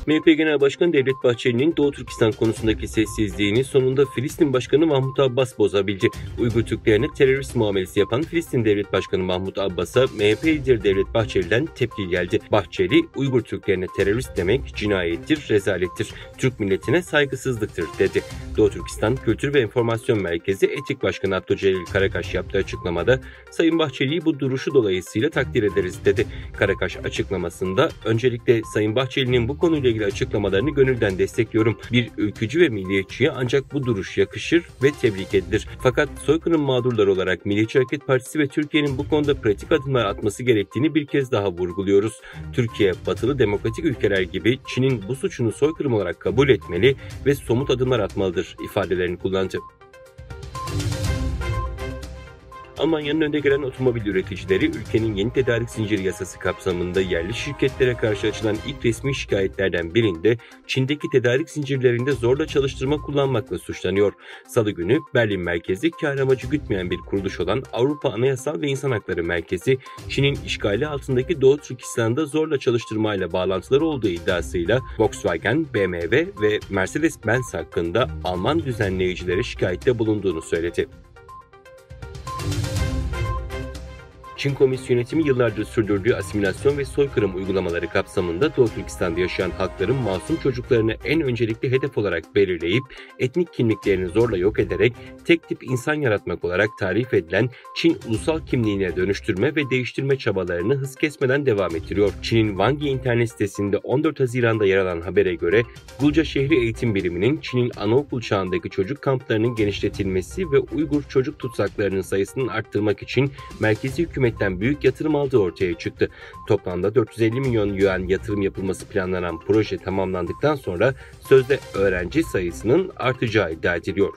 MHP Genel Başkanı Devlet Bahçeli'nin Doğu Türkistan konusundaki sessizliğini sonunda Filistin Başkanı Mahmut Abbas bozabildi. Uygur Türklerine terörist muamelesi yapan Filistin Devlet Başkanı Mahmut Abbas'a MHP lideri Devlet Bahçeli'den tepki geldi. Bahçeli, Uygur Türklerine terörist demek cinayettir, rezalettir, Türk milletine saygısızlıktır dedi. Doğu Türkistan Kültür ve Enformasyon Merkezi Etik Başkanı Abdülcelil Karakaş yaptığı açıklamada, Sayın Bahçeli'yi bu duruşu dolayısıyla takdir ederiz dedi. Karakaş açıklamasında, öncelikle Sayın Bahçeli'nin bu konuyla ilgili açıklamalarını gönülden destekliyorum. Bir ülkücü ve milliyetçiye ancak bu duruş yakışır ve tebrik edilir. Fakat soykırım mağdurları olarak Milliyetçi Hareket Partisi ve Türkiye'nin bu konuda pratik adımlar atması gerektiğini bir kez daha vurguluyoruz. Türkiye, batılı demokratik ülkeler gibi Çin'in bu suçunu soykırım olarak kabul etmeli ve somut adımlar atmalıdır ifadelerini kullandı. Almanya'nın önde gelen otomobil üreticileri, ülkenin yeni tedarik zinciri yasası kapsamında yerli şirketlere karşı açılan ilk resmi şikayetlerden birinde Çin'deki tedarik zincirlerinde zorla çalıştırma kullanmakla suçlanıyor. Salı günü Berlin merkezli kar amacı gütmeyen bir kuruluş olan Avrupa Anayasal ve İnsan Hakları Merkezi, Çin'in işgali altındaki Doğu Türkistan'da zorla çalıştırmayla bağlantıları olduğu iddiasıyla Volkswagen, BMW ve Mercedes-Benz hakkında Alman düzenleyicilere şikayette bulunduğunu söyledi. Çin Komünist yönetimi yıllardır sürdürdüğü asimilasyon ve soykırım uygulamaları kapsamında Doğu Türkistan'da yaşayan halkların masum çocuklarını en öncelikli hedef olarak belirleyip etnik kimliklerini zorla yok ederek tek tip insan yaratmak olarak tarif edilen Çin ulusal kimliğine dönüştürme ve değiştirme çabalarını hız kesmeden devam ettiriyor. Çin'in Wangi internet sitesinde 14 Haziran'da yer alan habere göre Gulca Şehri Eğitim Biriminin Çin'in anaokul çağındaki çocuk kamplarının genişletilmesi ve Uygur çocuk tutsaklarının sayısını arttırmak için merkezi hükümetten büyük yatırım aldığı ortaya çıktı. Toplamda 450 milyon yuan yatırım yapılması planlanan proje tamamlandıktan sonra sözde öğrenci sayısının artacağı iddia ediliyor.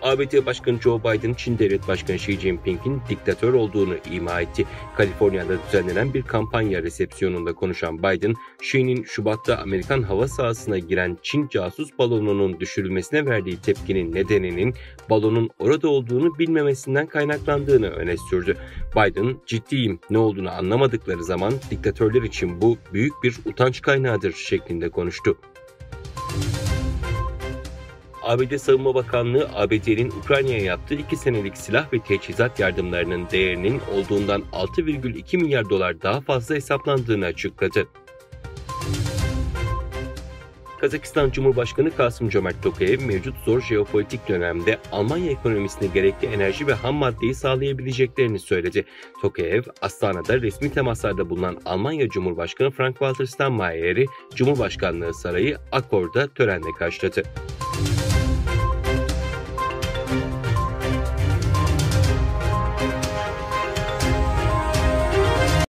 ABD Başkanı Joe Biden, Çin Devlet Başkanı Xi Jinping'in diktatör olduğunu ima etti. Kaliforniya'da düzenlenen bir kampanya resepsiyonunda konuşan Biden, Xi'nin Şubat'ta Amerikan hava sahasına giren Çin casus balonunun düşürülmesine verdiği tepkinin nedeninin balonun orada olduğunu bilmemesinden kaynaklandığını öne sürdü. Biden, ciddiyim, ne olduğunu anlamadıkları zaman diktatörler için bu büyük bir utanç kaynağıdır şeklinde konuştu. ABD Savunma Bakanlığı, ABD'nin Ukrayna'ya yaptığı 2 senelik silah ve teçhizat yardımlarının değerinin olduğundan 6,2 milyar dolar daha fazla hesaplandığını açıkladı. Kazakistan Cumhurbaşkanı Kasım-Cömert Tokayev, mevcut zor jeopolitik dönemde Almanya ekonomisine gerekli enerji ve ham maddeyi sağlayabileceklerini söyledi. Tokayev, Astana'da resmi temaslarda bulunan Almanya Cumhurbaşkanı Frank-Walter Steinmeier'i Cumhurbaşkanlığı Sarayı Akkor'da törenle karşıladı.